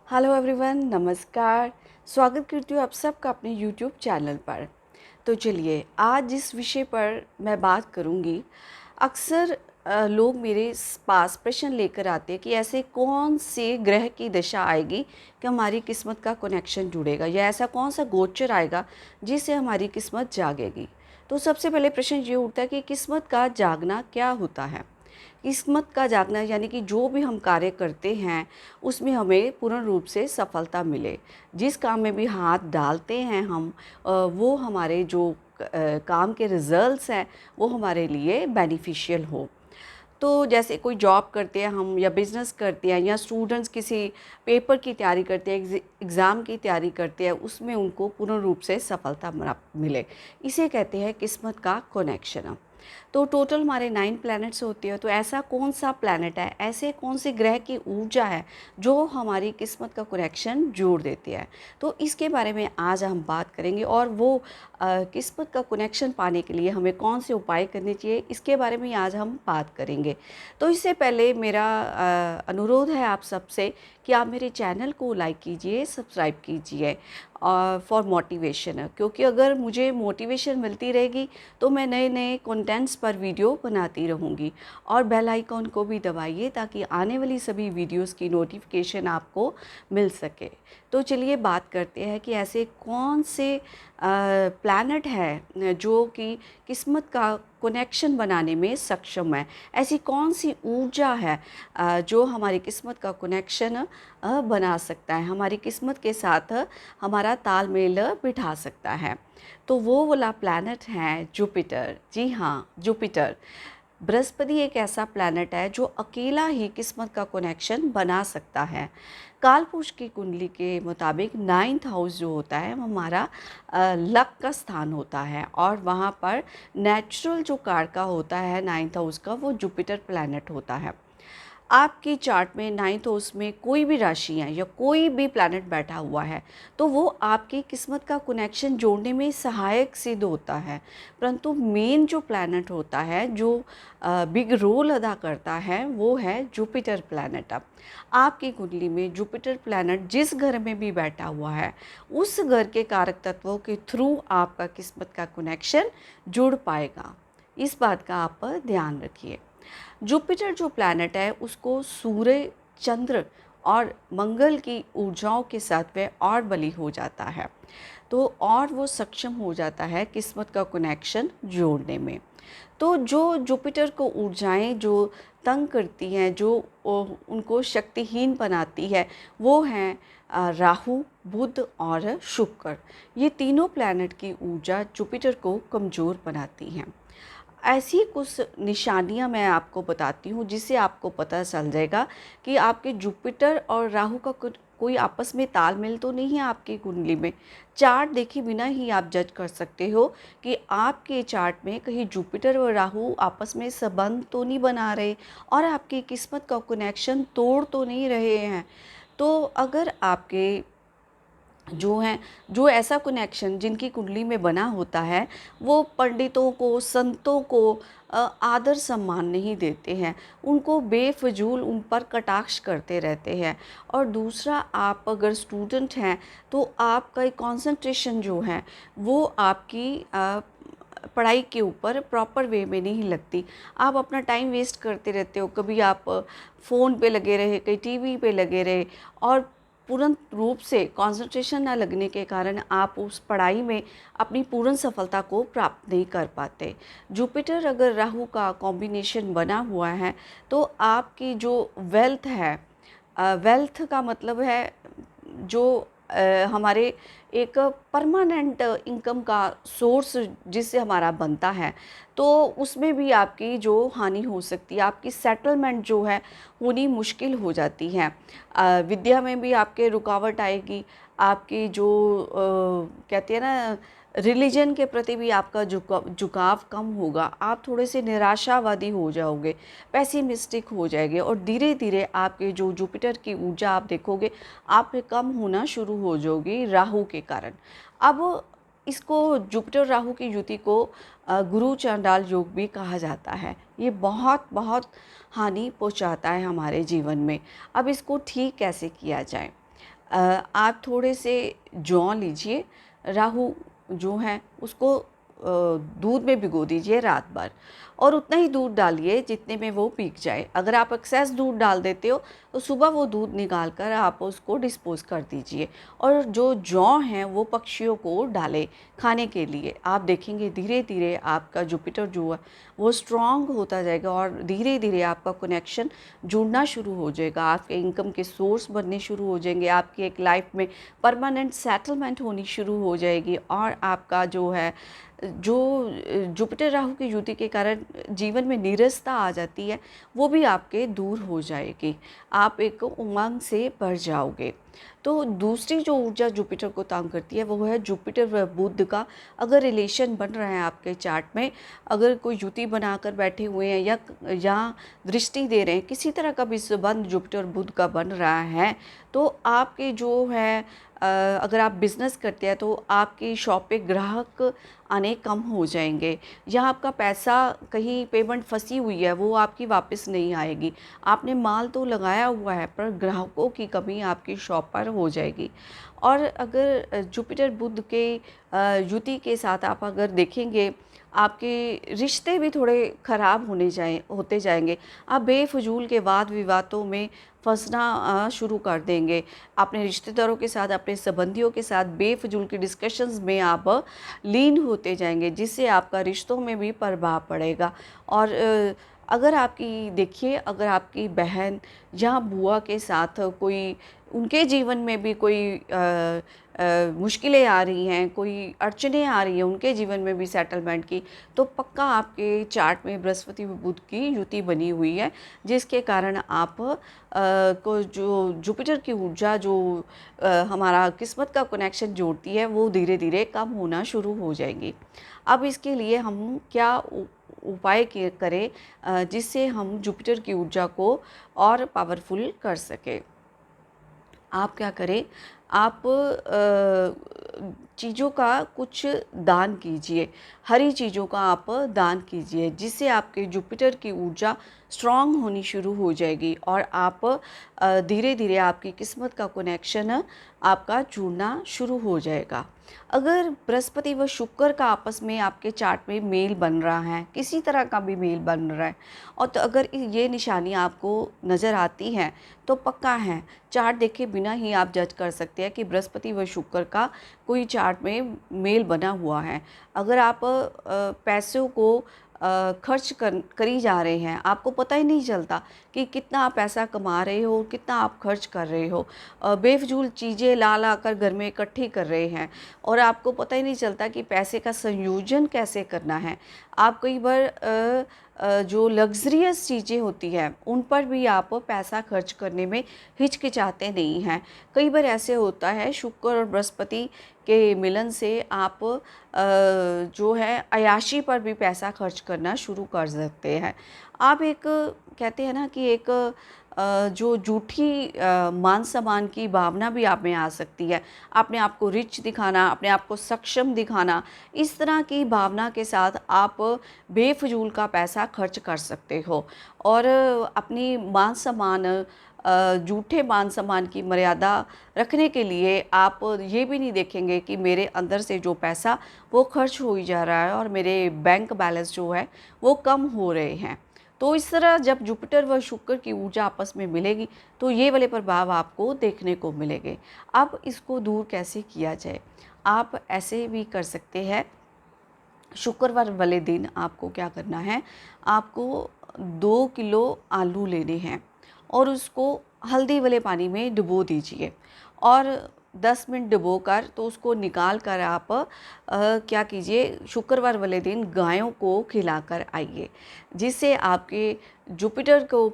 Hello everyone, नमस्कार। स्वागत करती हूँ आप सबका अपने यूट्यूब चैनल पर। तो चलिए, आज जिस विषय पर मैं बात करूँगी, अक्सर लोग मेरे पास प्रश्न लेकर आते हैं कि ऐसे कौन से ग्रह की दशा आएगी कि हमारी किस्मत का कनेक्शन जुड़ेगा, या ऐसा कौन सा गोचर आएगा जिससे हमारी किस्मत जागेगी। तो सबसे पहले प्रश्न ये उठता है कि किस्मत का जागना क्या होता है। किस्मत का जागना यानी कि जो भी हम कार्य करते हैं उसमें हमें पूर्ण रूप से सफलता मिले। जिस काम में भी हाथ डालते हैं हम, वो हमारे जो काम के रिजल्ट्स हैं वो हमारे लिए बेनिफिशियल हो। तो जैसे कोई जॉब करते हैं हम, या बिज़नेस करते हैं, या स्टूडेंट्स किसी पेपर की तैयारी करते हैं, एग्ज़ाम की तैयारी करते हैं, उसमें उनको पूर्ण रूप से सफलता मिले, इसे कहते हैं किस्मत का कनेक्शन। तो टोटल हमारे 9 प्लैनेट्स होते हैं। तो ऐसा कौन सा प्लैनेट है, ऐसे कौन से ग्रह की ऊर्जा है जो हमारी किस्मत का कनेक्शन जोड़ देती है। तो इसके बारे में आज हम बात करेंगे, और वो किस्मत का कनेक्शन पाने के लिए हमें कौन से उपाय करने चाहिए, इसके बारे में आज हम बात करेंगे। तो इससे पहले मेरा अनुरोध है आप सबसे कि आप मेरे चैनल को लाइक कीजिए, सब्सक्राइब कीजिए फॉर मोटिवेशन, क्योंकि अगर मुझे मोटिवेशन मिलती रहेगी तो मैं नए नए कंटेंट्स पर वीडियो बनाती रहूँगी। और बेल आइकॉन को भी दबाइए ताकि आने वाली सभी वीडियोस की नोटिफिकेशन आपको मिल सके। तो चलिए बात करते हैं कि ऐसे कौन से प्लैनेट है जो कि किस्मत का कनेक्शन बनाने में सक्षम है। ऐसी कौन सी ऊर्जा है जो हमारी किस्मत का कनेक्शन बना सकता है, हमारी किस्मत के साथ हमारा तालमेल बिठा सकता है। तो वो वाला प्लैनेट है जुपिटर। जी हाँ, जुपिटर। बृहस्पति एक ऐसा प्लैनेट है जो अकेला ही किस्मत का कनेक्शन बना सकता है। कालपुरुष की कुंडली के मुताबिक 9th हाउस जो होता है वो हमारा लक का स्थान होता है, और वहाँ पर नेचुरल जो कारका होता है 9th हाउस का, वो जुपिटर प्लैनेट होता है। आपकी चार्ट में 9th हाउस में कोई भी राशि है या कोई भी प्लैनेट बैठा हुआ है तो वो आपकी किस्मत का कनेक्शन जोड़ने में सहायक सिद्ध होता है। परंतु मेन जो प्लैनेट होता है, जो बिग रोल अदा करता है, वो है जुपिटर प्लैनेट। अब आपकी कुंडली में जुपिटर प्लैनेट जिस घर में भी बैठा हुआ है, उस घर के कारक तत्वों के थ्रू आपका किस्मत का कनेक्शन जुड़ पाएगा। इस बात का आप ध्यान रखिए। जुपिटर जो प्लैनेट है उसको सूर्य, चंद्र और मंगल की ऊर्जाओं के साथ वह और बली हो जाता है, तो और वो सक्षम हो जाता है किस्मत का कनेक्शन जोड़ने में। तो जो जुपिटर को ऊर्जाएं जो तंग करती हैं, जो उनको शक्तिहीन बनाती है, वो हैं राहु, बुध और शुक्र। ये तीनों प्लैनेट की ऊर्जा जुपिटर को कमज़ोर बनाती हैं। ऐसी कुछ निशानियां मैं आपको बताती हूँ जिससे आपको पता चल जाएगा कि आपके जुपिटर और राहु का कोई आपस में तालमेल तो नहीं है आपकी कुंडली में। चार्ट देखे बिना ही आप जज कर सकते हो कि आपके चार्ट में कहीं जुपिटर और राहु आपस में संबंध तो नहीं बना रहे, और आपकी किस्मत का कनेक्शन तोड़ तो नहीं रहे हैं। तो अगर आपके जो हैं, जो ऐसा कनेक्शन जिनकी कुंडली में बना होता है, वो पंडितों को, संतों को आदर सम्मान नहीं देते हैं, उनको बेफजूल उन पर कटाक्ष करते रहते हैं। और दूसरा, आप अगर स्टूडेंट हैं तो आपका कंसंट्रेशन जो है वो आपकी पढ़ाई के ऊपर प्रॉपर वे में नहीं लगती। आप अपना टाइम वेस्ट करते रहते हो, कभी आप फ़ोन पे लगे रहे, कहीं टीवी पे लगे रहे, और पूर्ण रूप से कंसंट्रेशन ना लगने के कारण आप उस पढ़ाई में अपनी पूर्ण सफलता को प्राप्त नहीं कर पाते। जुपिटर अगर राहु का कॉम्बिनेशन बना हुआ है तो आपकी जो वेल्थ है, वेल्थ का मतलब है जो हमारे एक परमानेंट इनकम का सोर्स जिससे हमारा बनता है, तो उसमें भी आपकी जो हानि हो सकती है, आपकी सेटलमेंट जो है होनी मुश्किल हो जाती है। विद्या में भी आपके रुकावट आएगी, आपकी जो कहते हैं ना, रिलीजन के प्रति भी आपका झुकाव कम होगा, आप थोड़े से निराशावादी हो जाओगे, पैसिमिस्टिक हो जाएंगे, और धीरे धीरे आपके जो जुपिटर की ऊर्जा आप देखोगे आप में कम होना शुरू हो जाओगी राहु के कारण। अब इसको, जुपिटर राहु की युति को गुरु चांडाल योग भी कहा जाता है। ये बहुत बहुत हानि पहुंचाता है हमारे जीवन में। अब इसको ठीक कैसे किया जाए। आप थोड़े से जौ लीजिए, राहु जो है उसको दूध में भिगो दीजिए रात भर, और उतना ही दूध डालिए जितने में वो पीक जाए। अगर आप एक्सेस दूध डाल देते हो तो सुबह वो दूध निकाल कर आप उसको डिस्पोज़ कर दीजिए, और जो जौ हैं वो पक्षियों को डालें खाने के लिए। आप देखेंगे धीरे धीरे आपका जुपिटर जो है वो स्ट्रॉन्ग होता जाएगा, और धीरे धीरे आपका कनेक्शन जुड़ना शुरू हो जाएगा, आपके इनकम के सोर्स बनने शुरू हो जाएंगे, आपकी एक लाइफ में परमानेंट सेटलमेंट होनी शुरू हो जाएगी, और आपका जो है जो जुपिटर राहु की युति के कारण जीवन में नीरसता आ जाती है वो भी आपके दूर हो जाएगी। आप एक उमंग से भर जाओगे। तो दूसरी जो ऊर्जा जुपिटर को तंग करती है वो है जुपिटर व बुध का अगर रिलेशन बन रहा है आपके चार्ट में, अगर कोई युति बनाकर बैठे हुए हैं या दृष्टि दे रहे हैं, किसी तरह का भी संबंध जुपिटर बुध का बन रहा है, तो आपके जो है अगर आप बिज़नेस करते हैं तो आपकी शॉप पे ग्राहक आने कम हो जाएंगे, या आपका पैसा कहीं पेमेंट फंसी हुई है वो आपकी वापस नहीं आएगी। आपने माल तो लगाया हुआ है पर ग्राहकों की कमी आपकी शॉप पर हो जाएगी। और अगर जुपिटर बुध के युति के साथ आप अगर देखेंगे, आपके रिश्ते भी थोड़े ख़राब होते जाएंगे। आप बेफजूल के वाद विवादों में फंसना शुरू कर देंगे। अपने रिश्तेदारों के साथ, अपने संबंधियों के साथ बेफजूल की डिस्कशंस में आप लीन होते जाएंगे, जिससे आपका रिश्तों में भी प्रभाव पड़ेगा। और अगर आपकी देखिए, अगर आपकी बहन या बुआ के साथ कोई, उनके जीवन में भी कोई मुश्किलें आ रही हैं, कोई अड़चनें आ रही हैं उनके जीवन में भी सेटलमेंट की, तो पक्का आपके चार्ट में बृहस्पति व बुध की युति बनी हुई है, जिसके कारण आप को जो जुपिटर की ऊर्जा जो हमारा किस्मत का कनेक्शन जोड़ती है वो धीरे धीरे कम होना शुरू हो जाएगी। अब इसके लिए हम क्या उपाय करें जिससे हम जुपिटर की ऊर्जा को और पावरफुल कर सकें। आप क्या करें, आप चीज़ों का कुछ दान कीजिए, हरी चीज़ों का आप दान कीजिए, जिससे आपके जुपिटर की ऊर्जा स्ट्रॉन्ग होनी शुरू हो जाएगी, और आप धीरे धीरे आपकी किस्मत का कनेक्शन आपका जुड़ना शुरू हो जाएगा। अगर बृहस्पति व शुक्र का आपस में आपके चार्ट में मेल बन रहा है, किसी तरह का भी मेल बन रहा है, और तो अगर ये निशानी आपको नज़र आती हैं तो पक्का है, चार्ट देखे बिना ही आप जज कर सकते हैं कि बृहस्पति व शुक्र का कोई चार्ट में मेल बना हुआ है। अगर आप पैसों को खर्च करी जा रहे हैं, आपको पता ही नहीं चलता कि कितना आप पैसा कमा रहे हो, कितना आप खर्च कर रहे हो, बेफजूल चीज़ें ला ला कर घर में इकट्ठी कर रहे हैं, और आपको पता ही नहीं चलता कि पैसे का संयोजन कैसे करना है। आप कई बार जो लग्जरियस चीज़ें होती हैं उन पर भी आप पैसा खर्च करने में हिचकिचाते नहीं हैं। कई बार ऐसे होता है शुक्र और बृहस्पति के मिलन से आप जो है अय्याशी पर भी पैसा खर्च करना शुरू कर सकते हैं। आप एक कहते हैं ना कि एक जो झूठी मान सम्मान की भावना भी आप में आ सकती है, अपने आप को रिच दिखाना, अपने आप को सक्षम दिखाना, इस तरह की भावना के साथ आप बेफजूल का पैसा खर्च कर सकते हो, और अपनी मान सम्मान झूठे मान सम्मान की मर्यादा रखने के लिए आप ये भी नहीं देखेंगे कि मेरे अंदर से जो पैसा वो खर्च हो ही जा रहा है और मेरे बैंक बैलेंस जो है वो कम हो रहे हैं। तो इस तरह जब जुपिटर व शुक्र की ऊर्जा आपस में मिलेगी तो ये वाले प्रभाव आपको देखने को मिलेंगे। अब इसको दूर कैसे किया जाए? आप ऐसे भी कर सकते हैं, शुक्रवार वाले दिन आपको क्या करना है, आपको 2 किलो आलू लेने हैं और उसको हल्दी वाले पानी में डुबो दीजिए, और 10 मिनट डुबो कर तो उसको निकाल कर आप क्या कीजिए, शुक्रवार वाले दिन गायों को खिलाकर आइए, जिससे आपके जुपिटर को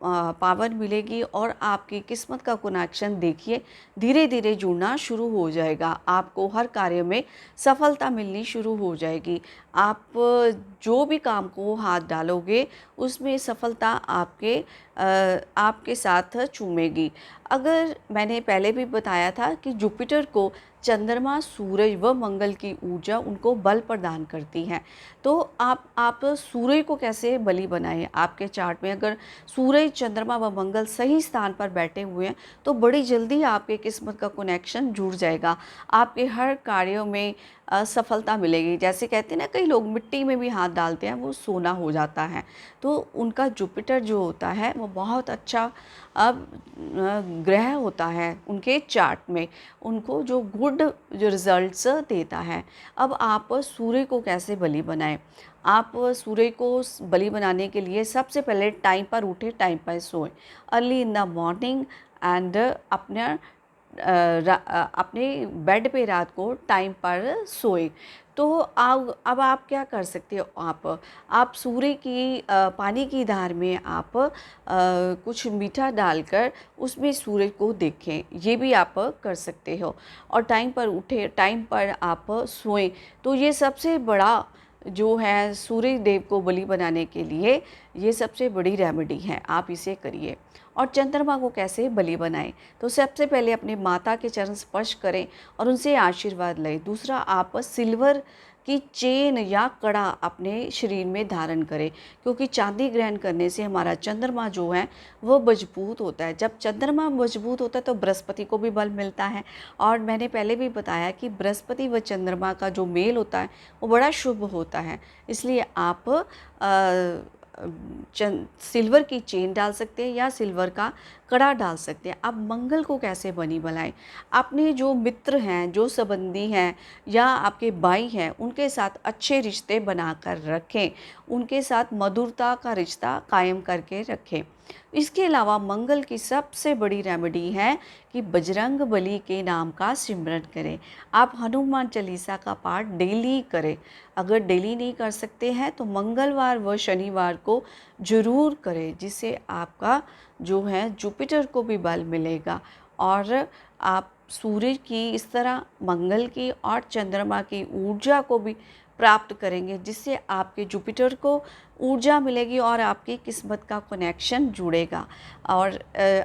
पावर मिलेगी और आपकी किस्मत का कनेक्शन देखिए धीरे धीरे जुड़ना शुरू हो जाएगा। आपको हर कार्य में सफलता मिलनी शुरू हो जाएगी। आप जो भी काम को हाथ डालोगे उसमें सफलता आपके आपके साथ चूमेगी। अगर मैंने पहले भी बताया था कि जुपिटर को चंद्रमा, सूरज व मंगल की ऊर्जा उनको बल प्रदान करती हैं। तो आप सूर्य को कैसे बली बनाएं? आपके चार्ट में अगर सूरज, चंद्रमा व मंगल सही स्थान पर बैठे हुए हैं तो बड़ी जल्दी आपके किस्मत का कनेक्शन जुड़ जाएगा। आपके हर कार्यों में सफलता मिलेगी। जैसे कहते हैं ना, कई लोग मिट्टी में भी हाथ डालते हैं वो सोना हो जाता है। तो उनका जुपिटर जो होता है वो बहुत अच्छा अब ग्रह होता है उनके चार्ट में, उनको जो गुड जो रिजल्ट्स देता है। अब आप सूर्य को कैसे बलि बनाएं? आप सूर्य को बलि बनाने के लिए सबसे पहले टाइम पर उठे, टाइम पर सोएं, early in the morning and अपने बेड पे रात को टाइम पर सोए। तो अब आप क्या कर सकते हो? आप सूर्य की पानी की धार में आप कुछ मीठा डालकर उसमें सूर्य को देखें, ये भी आप कर सकते हो। और टाइम पर उठे, टाइम पर आप सोएं। तो ये सबसे बड़ा जो है सूर्य देव को बलि बनाने के लिए ये सबसे बड़ी रेमेडी है, आप इसे करिए। और चंद्रमा को कैसे बलि बनाएं? तो सबसे पहले अपने माता के चरण स्पर्श करें और उनसे आशीर्वाद लें। दूसरा, आप सिल्वर की चेन या कड़ा अपने शरीर में धारण करें, क्योंकि चांदी ग्रहण करने से हमारा चंद्रमा जो है वो मजबूत होता है। जब चंद्रमा मजबूत होता है तो बृहस्पति को भी बल मिलता है। और मैंने पहले भी बताया कि बृहस्पति व चंद्रमा का जो मेल होता है वो बड़ा शुभ होता है। इसलिए आप सिल्वर की चेन डाल सकते हैं या सिल्वर का कड़ा डाल सकते हैं। अब मंगल को कैसे बनी बनाएं? अपने जो मित्र हैं, जो संबंधी हैं या आपके भाई हैं, उनके साथ अच्छे रिश्ते बनाकर रखें, उनके साथ मधुरता का रिश्ता कायम करके रखें। इसके अलावा मंगल की सबसे बड़ी रेमेडी है कि बजरंग बली के नाम का सिमरन करें। आप हनुमान चालीसा का पाठ डेली करें। अगर डेली नहीं कर सकते हैं तो मंगलवार व शनिवार को ज़रूर करें, जिससे आपका जो है जुपिटर को भी बल मिलेगा और आप सूर्य की, इस तरह मंगल की और चंद्रमा की ऊर्जा को भी प्राप्त करेंगे, जिससे आपके जुपिटर को ऊर्जा मिलेगी और आपकी किस्मत का कनेक्शन जुड़ेगा और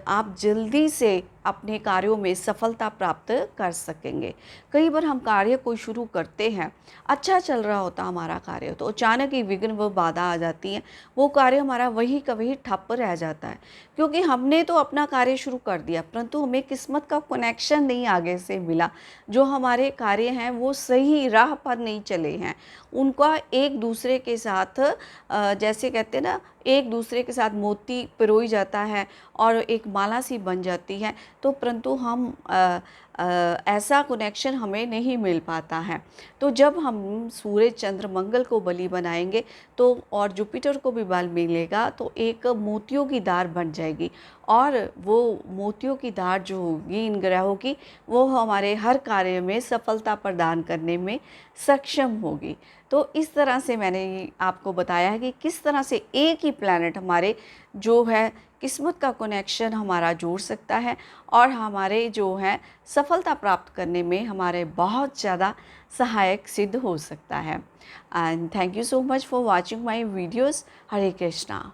आप जल्दी से अपने कार्यों में सफलता प्राप्त कर सकेंगे। कई बार हम कार्य कोई शुरू करते हैं, अच्छा चल रहा होता हमारा कार्य, तो अचानक ही विघ्न व बाधा आ जाती है, वो कार्य हमारा वही का वही ठप्प रह जाता है, क्योंकि हमने तो अपना कार्य शुरू कर दिया परंतु हमें किस्मत का कनेक्शन नहीं आगे से मिला। जो हमारे कार्य हैं वो सही राह पर नहीं चले हैं, उनका एक दूसरे के साथ जैसे कहते हैं ना, एक दूसरे के साथ मोती पिरोई जाता है और एक माला सी बन जाती है, तो परंतु हम ऐसा कनेक्शन हमें नहीं मिल पाता है। तो जब हम सूर्य, चंद्र, मंगल को बलि बनाएंगे तो और जुपिटर को भी बल मिलेगा, तो एक मोतियों की धार बन जाएगी और वो मोतियों की धार जो होगी इन ग्रहों की, वो हमारे हर कार्य में सफलता प्रदान करने में सक्षम होगी। तो इस तरह से मैंने आपको बताया है कि किस तरह से एक ही प्लैनेट हमारे जो है किस्मत का कनेक्शन हमारा जोड़ सकता है और हमारे जो है सफलता प्राप्त करने में हमारे बहुत ज़्यादा सहायक सिद्ध हो सकता है। And thank you so much for watching my videos. Hare Krishna.